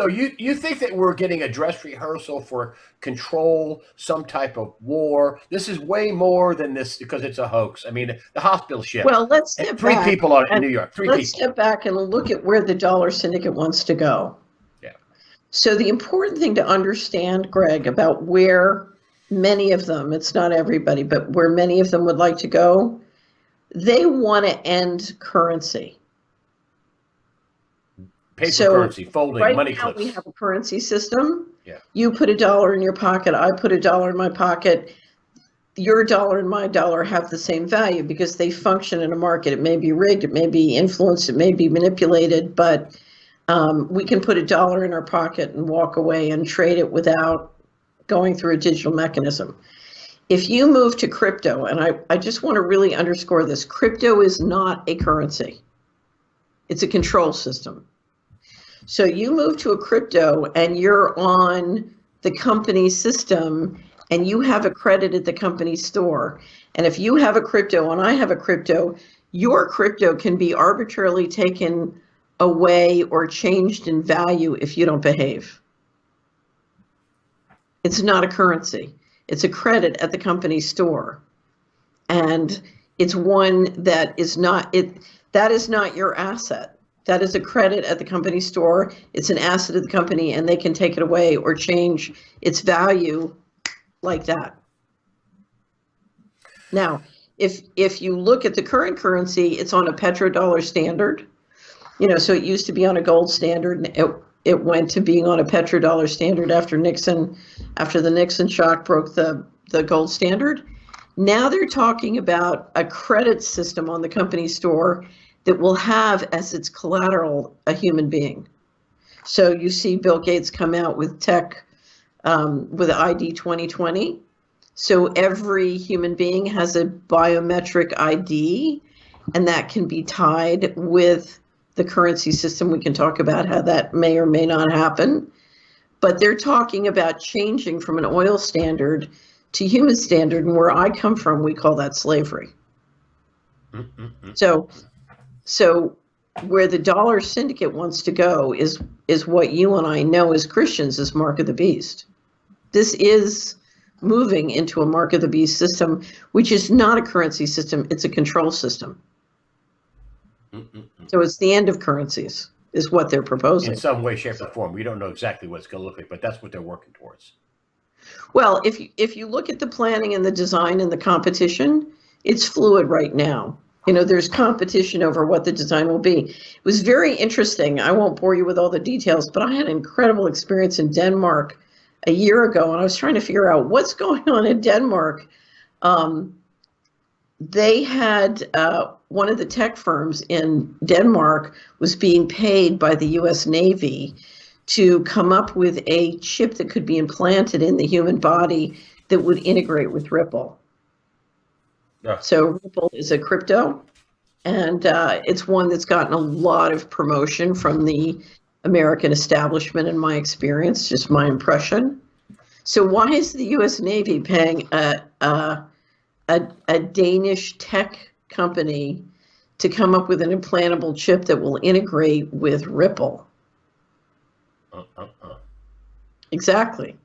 So you think that we're getting a dress rehearsal for control, some type of war? This is way more than this because it's a hoax. I mean, the hospital ship, Well, let's step three back people on it in and New York, three let's people. step back and look at where the dollar syndicate wants to go. Yeah. So the important thing to understand, Greg, about where many of them, it's not everybody, but where many of them would like to go, they want to end currency. Paper So currency, folding, right money now we clips. have a currency system. Yeah. You put $1 in your pocket, I put $1 in my pocket. Your dollar and my dollar have the same value because they function in a market. It may be rigged, it may be influenced, it may be manipulated, but we can put $1 in our pocket and walk away and trade it without going through a digital mechanism. If you move to crypto, and I just want to really underscore this, crypto is not a currency. It's a control system. So you move to a crypto and you're on the company system and you have a credit at the company store. And if you have a crypto and I have a crypto, your crypto can be arbitrarily taken away or changed in value if you don't behave. It's not a currency. It's a credit at the company store. And it's one that is not your asset. That is a credit at the company store. It's an asset of the company and they can take it away or change its value like that. Now, if you look at the current currency, it's on a petrodollar standard. So it used to be on a gold standard and it went to being on a petrodollar standard after the Nixon shock broke the gold standard. Now they're talking about a credit system on the company store that will have as its collateral a human being. So you see Bill Gates come out with tech with ID 2020. So every human being has a biometric ID, and that can be tied with the currency system. We can talk about how that may or may not happen. But they're talking about changing from an oil standard to human standard, and where I come from, we call that slavery. So where the dollar syndicate wants to go is what you and I know as Christians as mark of the beast. This is moving into a mark of the beast system, which is not a currency system, it's a control system. So it's the end of currencies, is what they're proposing. In some way, shape, or form. We don't know exactly what it's going to look like, but that's what they're working towards. Well, if you look at the planning and the design and the competition, it's fluid right now. There's competition over what the design will be. It was very interesting. I won't bore you with all the details, but I had an incredible experience in Denmark a year ago, and I was trying to figure out what's going on in Denmark. They had one of the tech firms in Denmark was being paid by the U.S. Navy to come up with a chip that could be implanted in the human body that would integrate with Ripple. Yeah. So Ripple is a crypto, and it's one that's gotten a lot of promotion from the American establishment, in my experience, just my impression. So why is the U.S. Navy paying a Danish tech company to come up with an implantable chip that will integrate with Ripple? Exactly.